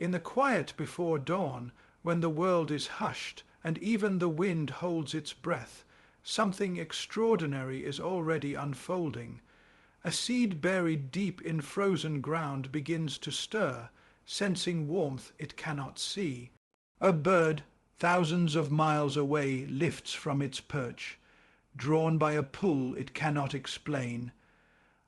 In the quiet before dawn, when the world is hushed and even the wind holds its breath, something extraordinary is already unfolding. A seed buried deep in frozen ground begins to stir, sensing warmth it cannot see. A bird, thousands of miles away, lifts from its perch, drawn by a pull it cannot explain.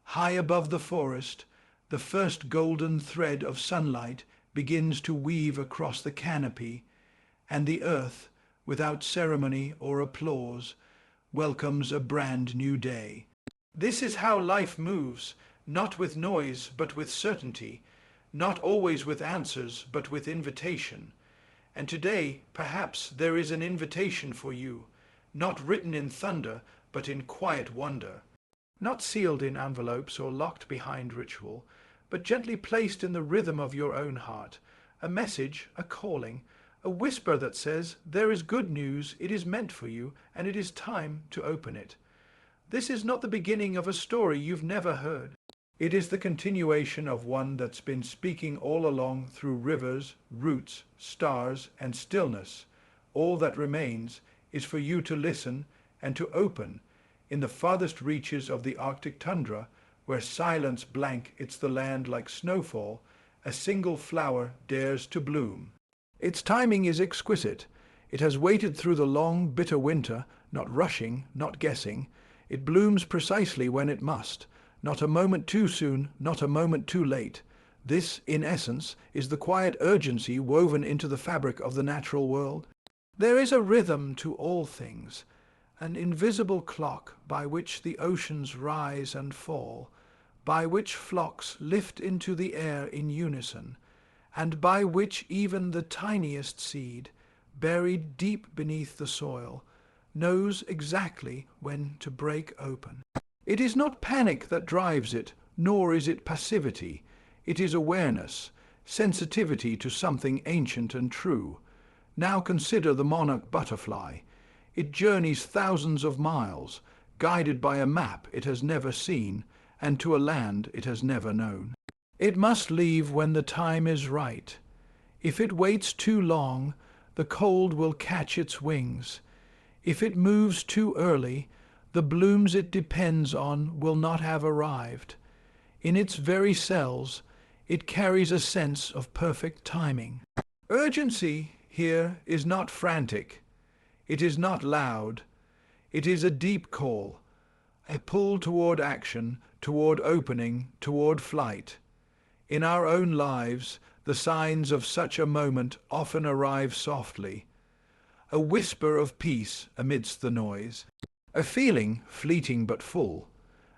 High above the forest, the first golden thread of sunlight begins to weave across the canopy, and the earth, without ceremony or applause, welcomes a brand new day. This is how life moves, not with noise but with certainty, not always with answers but with invitation. And today, perhaps, there is an invitation for you, not written in thunder but in quiet wonder, not sealed in envelopes or locked behind ritual, but gently placed in the rhythm of your own heart, a message, a calling, a whisper that says, there is good news, it is meant for you, and it is time to open it. This is not the beginning of a story you've never heard. It is the continuation of one that's been speaking all along through rivers, roots, stars, and stillness. All that remains is for you to listen and to open in the farthest reaches of the Arctic tundra, where silence blankets the land like snowfall, a single flower dares to bloom. Its timing is exquisite. It has waited through the long, bitter winter, not rushing, not guessing. It blooms precisely when it must, not a moment too soon, not a moment too late. This, in essence, is the quiet urgency woven into the fabric of the natural world. There is a rhythm to all things, an invisible clock by which the oceans rise and fall, by which flocks lift into the air in unison, and by which even the tiniest seed, buried deep beneath the soil, knows exactly when to break open. It is not panic that drives it, nor is it passivity. It is awareness, sensitivity to something ancient and true. Now consider the monarch butterfly. It journeys thousands of miles, guided by a map it has never seen, and to a land it has never known. It must leave when the time is right. If it waits too long, the cold will catch its wings. If it moves too early, the blooms it depends on will not have arrived. In its very cells, it carries a sense of perfect timing. Urgency here is not frantic. It is not loud. It is a deep call, a pull toward action, toward opening, toward flight. In our own lives, the signs of such a moment often arrive softly. A whisper of peace amidst the noise. A feeling, fleeting but full.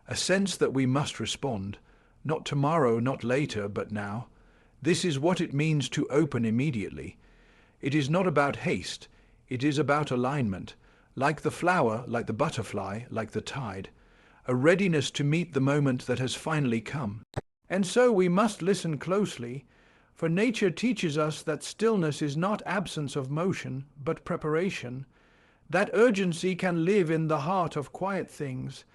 A sense that we must respond. Not tomorrow, not later, but now. This is what it means to open immediately. It is not about haste. It is about alignment. Like the flower, like the butterfly, like the tide. A readiness to meet the moment that has finally come. And so we must listen closely, for nature teaches us that stillness is not absence of motion, but preparation, that urgency can live in the heart of quiet things,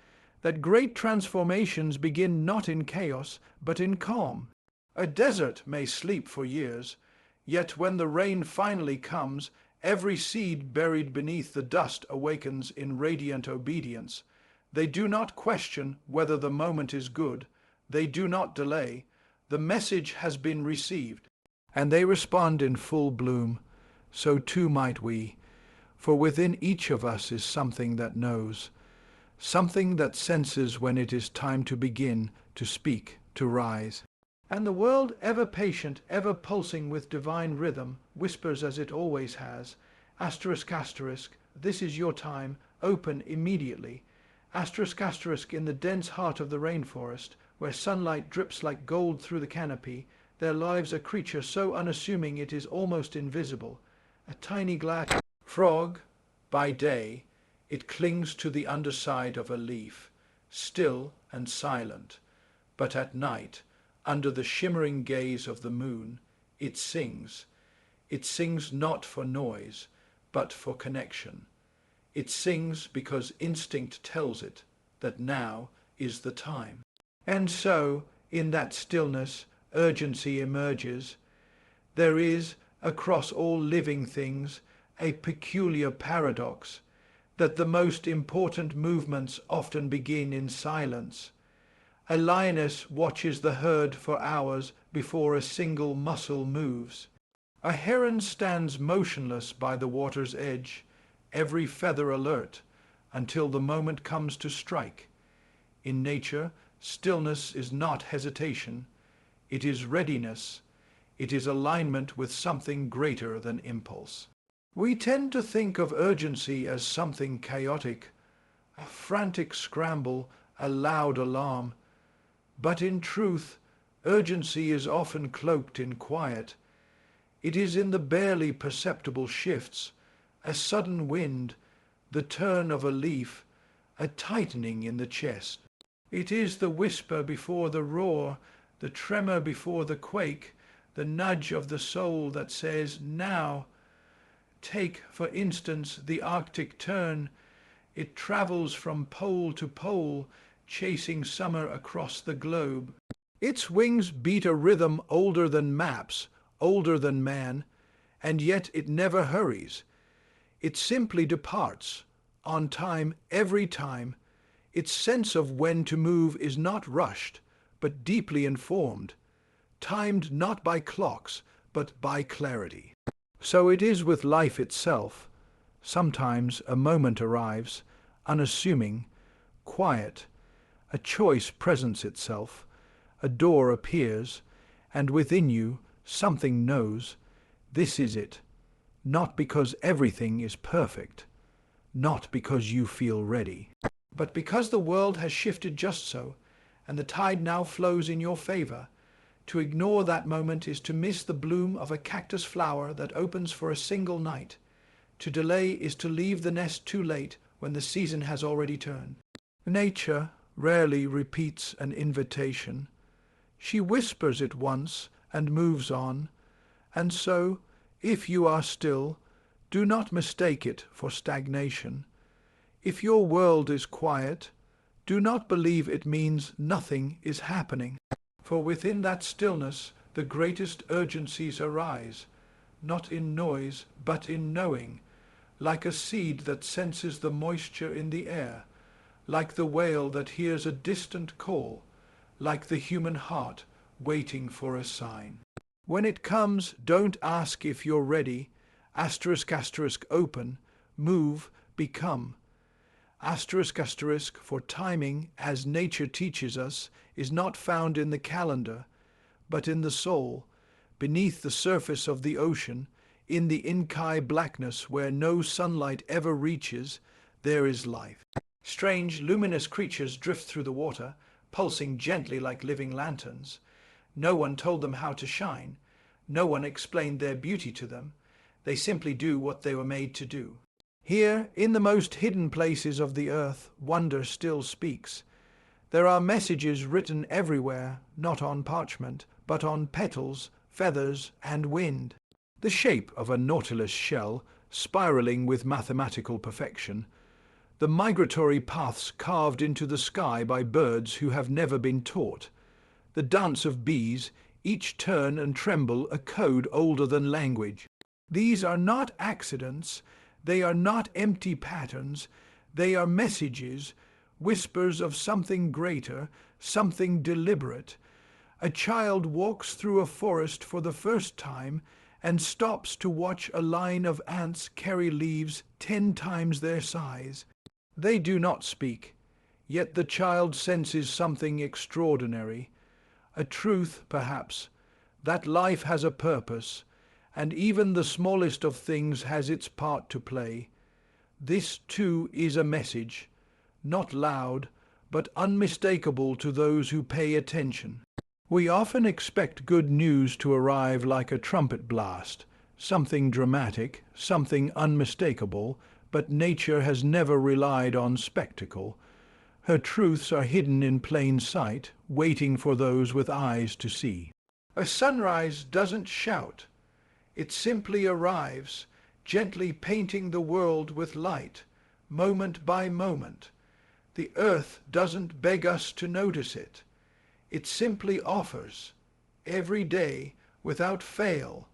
that great transformations begin not in chaos, but in calm. A desert may sleep for years, yet when the rain finally comes, every seed buried beneath the dust awakens in radiant obedience. They do not question whether the moment is good. They do not delay. The message has been received, and they respond in full bloom. So too might we, for within each of us is something that knows, something that senses when it is time to begin, to speak, to rise. And the world, ever patient, ever pulsing with divine rhythm, whispers as it always has, asterisk, asterisk, this is your time, open immediately. Asterisk, asterisk, in the dense heart of the rainforest, where sunlight drips like gold through the canopy, there lives a creature so unassuming it is almost invisible. A tiny glass frog. By day, it clings to the underside of a leaf, still and silent. But at night, under the shimmering gaze of the moon, it sings. It sings not for noise, but for connection. It sings because instinct tells it that now is the time. And so, in that stillness, urgency emerges. There is, across all living things, a peculiar paradox, that the most important movements often begin in silence. A lioness watches the herd for hours before a single muscle moves. A heron stands motionless by the water's edge, every feather alert, until the moment comes to strike. In nature, stillness is not hesitation. It is readiness. It is alignment with something greater than impulse. We tend to think of urgency as something chaotic, a frantic scramble, a loud alarm. But in truth, urgency is often cloaked in quiet. It is in the barely perceptible shifts, a sudden wind, the turn of a leaf, a tightening in the chest. It is the whisper before the roar, the tremor before the quake, the nudge of the soul that says, now. Take, for instance, the Arctic tern. It travels from pole to pole, chasing summer across the globe. Its wings beat a rhythm older than maps, older than man, and yet it never hurries. It simply departs, on time every time. Its sense of when to move is not rushed, but deeply informed, timed not by clocks, but by clarity. So it is with life itself. Sometimes a moment arrives, unassuming, quiet. A choice presents itself, a door appears, and within you something knows, this is it, not because everything is perfect, not because you feel ready, but because the world has shifted just so, and the tide now flows in your favor. To ignore that moment is to miss the bloom of a cactus flower that opens for a single night. To delay is to leave the nest too late when the season has already turned. Nature rarely repeats an invitation. She whispers it once and moves on. And so, if you are still, do not mistake it for stagnation. If your world is quiet, do not believe it means nothing is happening. For within that stillness the greatest urgencies arise, not in noise but in knowing, like a seed that senses the moisture in the air, like the whale that hears a distant call, like the human heart waiting for a sign. When it comes, don't ask if you're ready. Asterisk, asterisk, open, move, become. Asterisk, asterisk, for timing, as nature teaches us, is not found in the calendar, but in the soul, beneath the surface of the ocean, in the inky blackness where no sunlight ever reaches, there is life. Strange, luminous creatures drift through the water, pulsing gently like living lanterns. No one told them how to shine. No one explained their beauty to them. They simply do what they were made to do. Here, in the most hidden places of the earth, wonder still speaks. There are messages written everywhere, not on parchment, but on petals, feathers, and wind. The shape of a nautilus shell, spiraling with mathematical perfection. The migratory paths carved into the sky by birds who have never been taught. The dance of bees, each turn and tremble a code older than language. These are not accidents. They are not empty patterns. They are messages, whispers of something greater, something deliberate. A child walks through a forest for the first time and stops to watch a line of ants carry leaves 10 times their size. They do not speak, yet the child senses something extraordinary, a truth, perhaps, that life has a purpose, and even the smallest of things has its part to play. This, too, is a message, not loud, but unmistakable to those who pay attention. We often expect good news to arrive like a trumpet blast, something dramatic, something unmistakable, but nature has never relied on spectacle. Her truths are hidden in plain sight, waiting for those with eyes to see. A sunrise doesn't shout. It simply arrives, gently painting the world with light, moment by moment. The earth doesn't beg us to notice it. It simply offers, every day, without fail,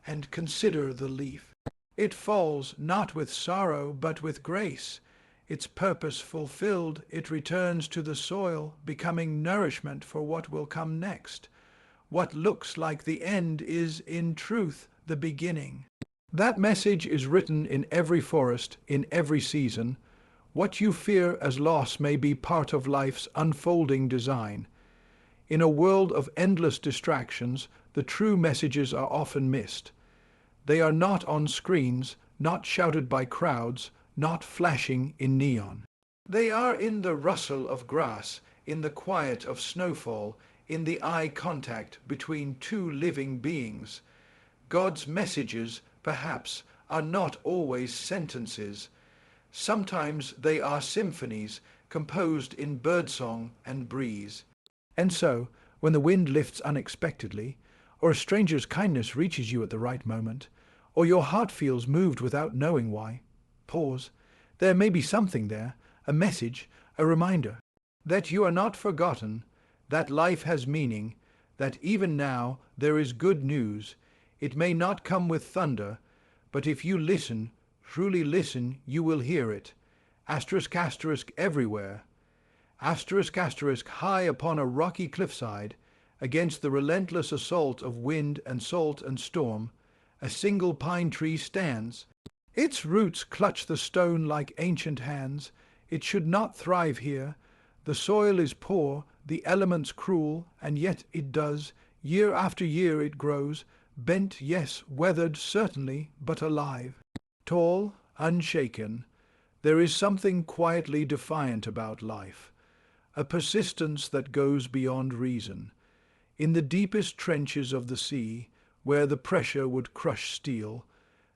and consider the leaf. It falls not with sorrow but with grace. Its purpose fulfilled, it returns to the soil, becoming nourishment for what will come next. What looks like the end is, in truth, the beginning. That message is written in every forest, in every season. What you fear as loss may be part of life's unfolding design. In a world of endless distractions, the true messages are often missed. They are not on screens, not shouted by crowds, not flashing in neon. They are in the rustle of grass, in the quiet of snowfall, in the eye contact between two living beings. God's messages, perhaps, are not always sentences. Sometimes they are symphonies composed in birdsong and breeze. And so, when the wind lifts unexpectedly, or a stranger's kindness reaches you at the right moment, or your heart feels moved without knowing why, pause. There may be something there, a message, a reminder, that you are not forgotten, that life has meaning, that even now there is good news. It may not come with thunder, but if you listen, truly listen, you will hear it. Asterisk, asterisk everywhere. Asterisk, asterisk high upon a rocky cliffside, against the relentless assault of wind and salt and storm, a single pine tree stands. Its roots clutch the stone like ancient hands. It should not thrive here. The soil is poor, the elements cruel, and yet it does. Year after year it grows, bent, yes, weathered certainly, but alive. Tall, unshaken, there is something quietly defiant about life, a persistence that goes beyond reason. In the deepest trenches of the sea, where the pressure would crush steel,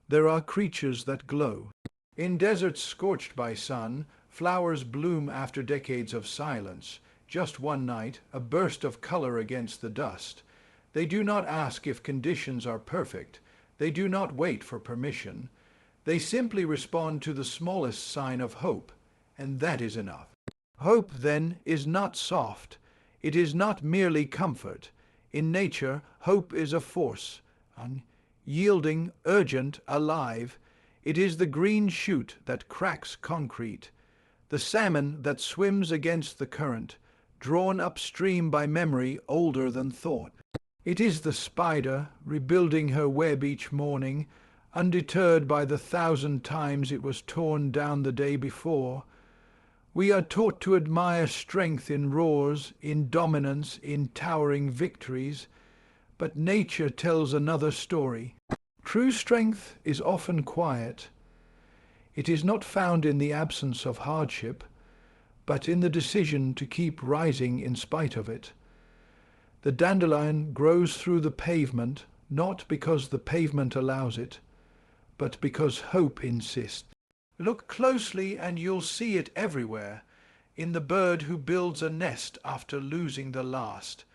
there are creatures that glow. In deserts scorched by sun, flowers bloom after decades of silence. Just one night, a burst of color against the dust. They do not ask if conditions are perfect. They do not wait for permission. They simply respond to the smallest sign of hope, and that is enough. Hope, then, is not soft. It is not merely comfort. In nature, hope is a force, unyielding, urgent, alive. It is the green shoot that cracks concrete, the salmon that swims against the current, drawn upstream by memory older than thought. It is the spider, rebuilding her web each morning, undeterred by the 1,000 times it was torn down the day before. We are taught to admire strength in roars, in dominance, in towering victories, but nature tells another story. True strength is often quiet. It is not found in the absence of hardship, but in the decision to keep rising in spite of it. The dandelion grows through the pavement, not because the pavement allows it, but because hope insists. Look closely and you'll see it everywhere, in the bird who builds a nest after losing the last,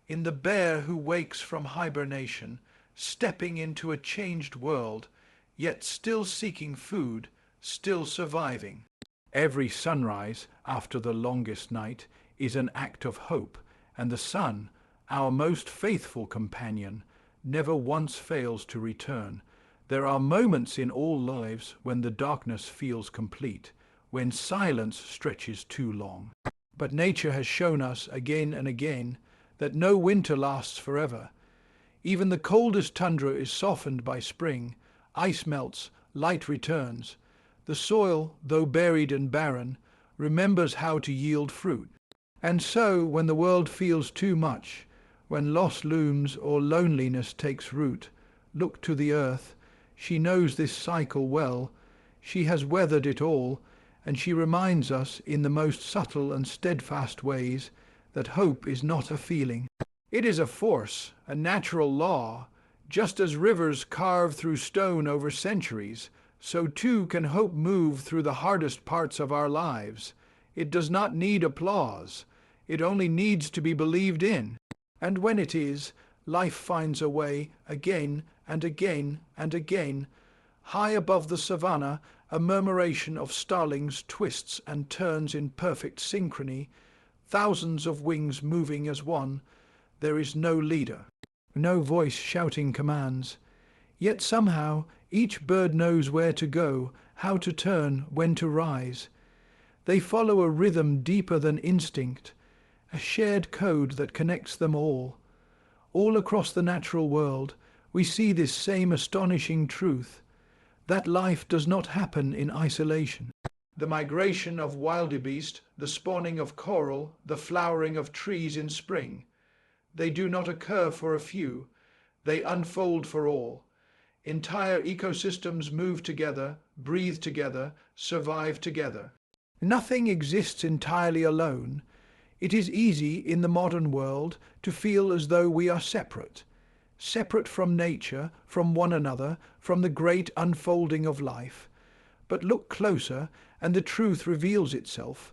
in the bear who wakes from hibernation, stepping into a changed world, yet still seeking food, still surviving. Every sunrise after the longest night is an act of hope, and the sun, our most faithful companion, never once fails to return. There are moments in all lives when the darkness feels complete, when silence stretches too long. But nature has shown us again and again that no winter lasts forever. Even the coldest tundra is softened by spring. Ice melts, light returns. The soil, though buried and barren, remembers how to yield fruit. And so, when the world feels too much, when loss looms or loneliness takes root, look to the earth. She knows this cycle well. She has weathered it all, and she reminds us in the most subtle and steadfast ways that hope is not a feeling. It is a force, a natural law. Just as rivers carve through stone over centuries, so too can hope move through the hardest parts of our lives. It does not need applause. It only needs to be believed in. And when it is, life finds a way again and again and again. High above the savannah, a murmuration of starlings twists and turns in perfect synchrony, thousands of wings moving as one. There is no leader, no voice shouting commands. Yet somehow each bird knows where to go, how to turn, when to rise. They follow a rhythm deeper than instinct, a shared code that connects them all. All across the natural world, we see this same astonishing truth, that life does not happen in isolation. The migration of wildebeest, the spawning of coral, the flowering of trees in spring, they do not occur for a few, they unfold for all. Entire ecosystems move together, breathe together, survive together. Nothing exists entirely alone. It is easy in the modern world to feel as though we are separate. Separate from nature, from one another, from the great unfolding of life. But look closer and the truth reveals itself.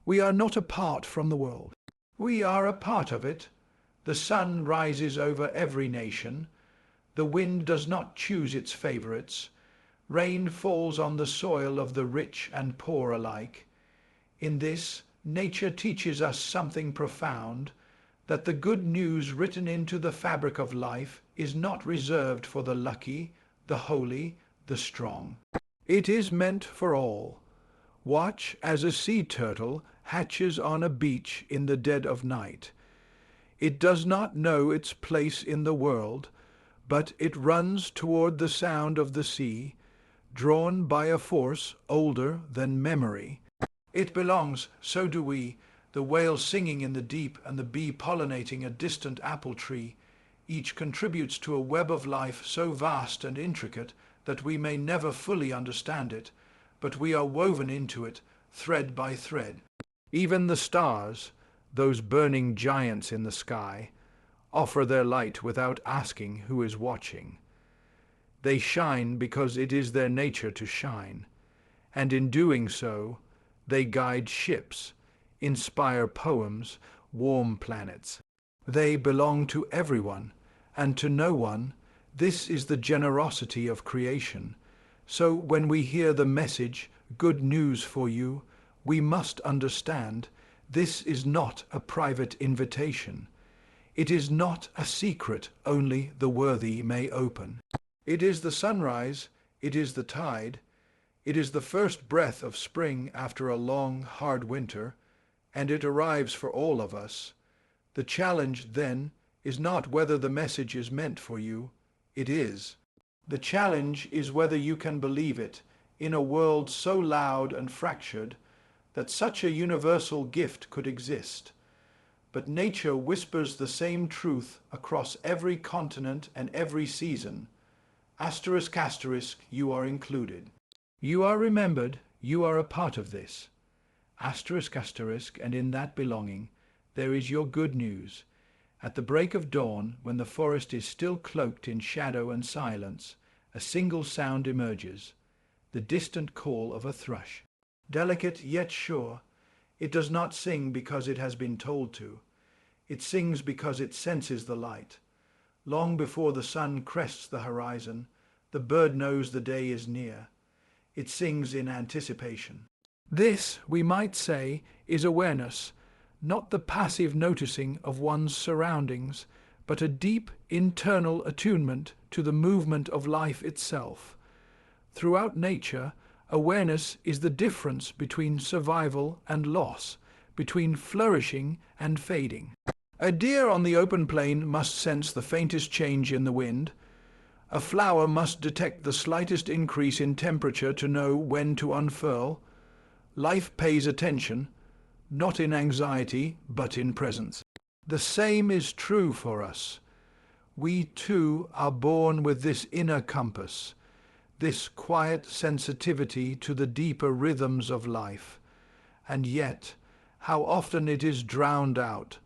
We are not apart from the world. We are a part of it. The sun rises over every nation. The wind does not choose its favourites. Rain falls on the soil of the rich and poor alike. In this, nature teaches us something profound, that the good news written into the fabric of life is not reserved for the lucky, the holy, the strong. It is meant for all. Watch as a sea turtle hatches on a beach in the dead of night. It does not know its place in the world, but it runs toward the sound of the sea, drawn by a force older than memory. It belongs, so do we, the whale singing in the deep and the bee pollinating a distant apple tree. Each contributes to a web of life so vast and intricate that we may never fully understand it, but we are woven into it, thread by thread. Even the stars, those burning giants in the sky, offer their light without asking who is watching. They shine because it is their nature to shine, and in doing so, they guide ships, inspire poems, warm planets. They belong to everyone, and to no one. This is the generosity of creation. So when we hear the message, good news for you, we must understand this is not a private invitation. It is not a secret only the worthy may open. It is the sunrise, it is the tide, it is the first breath of spring after a long, hard winter, and it arrives for all of us. The challenge, then, is not whether the message is meant for you. It is. The challenge is whether you can believe it in a world so loud and fractured that such a universal gift could exist. But nature whispers the same truth across every continent and every season. Asterisk, asterisk, you are included. You are remembered, you are a part of this. Asterisk, asterisk, and in that belonging, there is your good news. At the break of dawn, when the forest is still cloaked in shadow and silence, a single sound emerges, the distant call of a thrush. Delicate yet sure, it does not sing because it has been told to. It sings because it senses the light. Long before the sun crests the horizon, the bird knows the day is near. It sings in anticipation. This, we might say, is awareness, not the passive noticing of one's surroundings, but a deep internal attunement to the movement of life itself. Throughout nature, awareness is the difference between survival and loss, between flourishing and fading. A deer on the open plain must sense the faintest change in the wind. A flower must detect the slightest increase in temperature to know when to unfurl. Life pays attention, not in anxiety, but in presence. The same is true for us. We too are born with this inner compass, this quiet sensitivity to the deeper rhythms of life. And yet, how often it is drowned out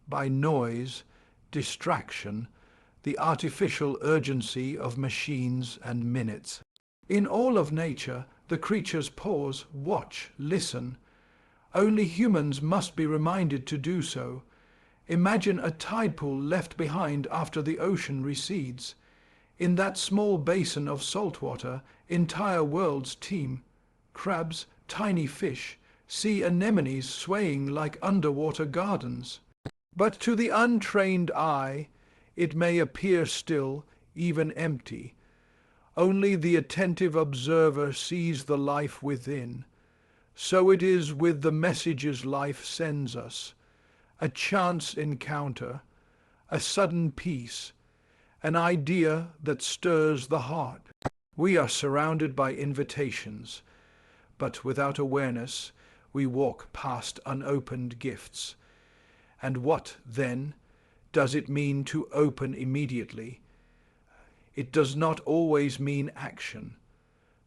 by noise, distraction, the artificial urgency of machines and minutes. In all of nature, the creatures pause, watch, listen. Only humans must be reminded to do so. Imagine a tide pool left behind after the ocean recedes. In that small basin of salt water, entire worlds teem. Crabs, tiny fish, sea anemones swaying like underwater gardens. But to the untrained eye, it may appear still, even empty. Only the attentive observer sees the life within. So it is with the messages life sends us. A chance encounter, a sudden peace, an idea that stirs the heart. We are surrounded by invitations, but without awareness we walk past unopened gifts. And what, then, does it mean to open immediately? It does not always mean action.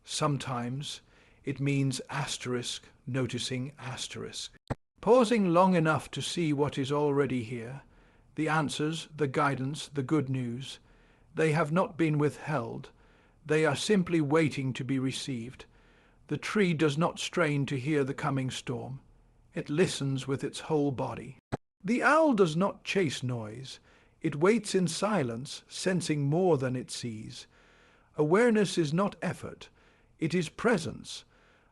Sometimes it means asterisk noticing asterisk. Pausing long enough to see what is already here, the answers, the guidance, the good news. They have not been withheld. They are simply waiting to be received. The tree does not strain to hear the coming storm. It listens with its whole body. The owl does not chase noise. It waits in silence, sensing more than it sees. Awareness is not effort. It is presence.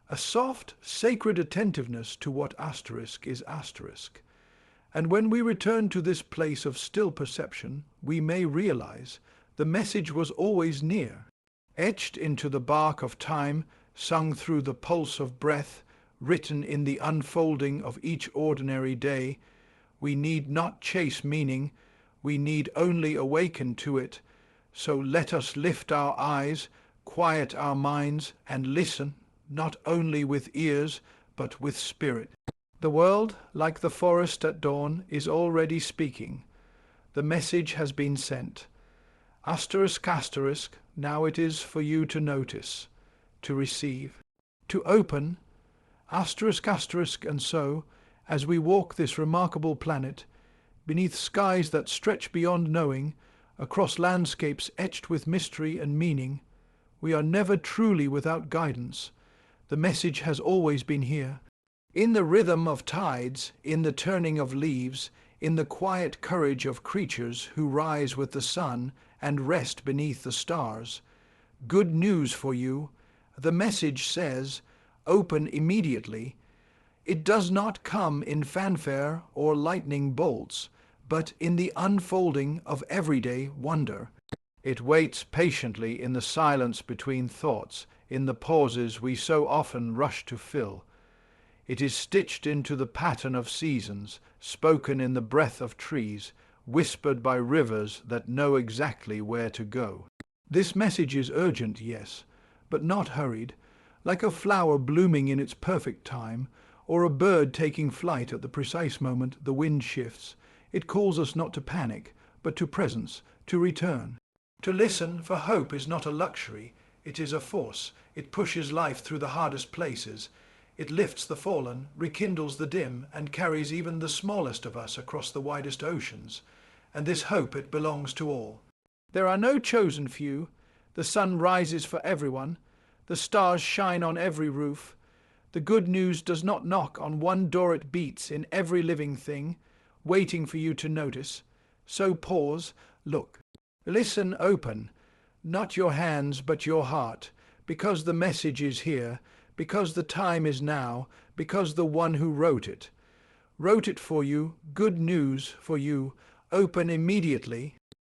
A soft, sacred attentiveness to what asterisk is asterisk. And when we return to this place of still perception, we may realize the message was always near, etched into the bark of time, sung through the pulse of breath, written in the unfolding of each ordinary day. We need not chase meaning, we need only awaken to it. So let us lift our eyes, quiet our minds, and listen, not only with ears, but with spirit. The world, like the forest at dawn, is already speaking. The message has been sent. Asterisk, asterisk, now it is for you to notice, to receive, to open, asterisk, asterisk, and so, as we walk this remarkable planet, beneath skies that stretch beyond knowing, across landscapes etched with mystery and meaning, we are never truly without guidance. The message has always been here. In the rhythm of tides, in the turning of leaves, in the quiet courage of creatures who rise with the sun and rest beneath the stars. Good news for you. The message says, open immediately. It does not come in fanfare or lightning bolts, but in the unfolding of everyday wonder. It waits patiently in the silence between thoughts, in the pauses we so often rush to fill. It is stitched into the pattern of seasons, spoken in the breath of trees, whispered by rivers that know exactly where to go. This message is urgent, yes, but not hurried, like a flower blooming in its perfect time, or a bird taking flight at the precise moment the wind shifts. It calls us not to panic, but to presence, to return. To listen for hope is not a luxury, it is a force. It pushes life through the hardest places. It lifts the fallen, rekindles the dim, and carries even the smallest of us across the widest oceans. And this hope, it belongs to all. There are no chosen few. The sun rises for everyone. The stars shine on every roof. The good news does not knock on one door, it beats in every living thing, waiting for you to notice. So pause, look. Listen open, not your hands but your heart, because the message is here, because the time is now, because the one who wrote it for you, good news for you, open immediately.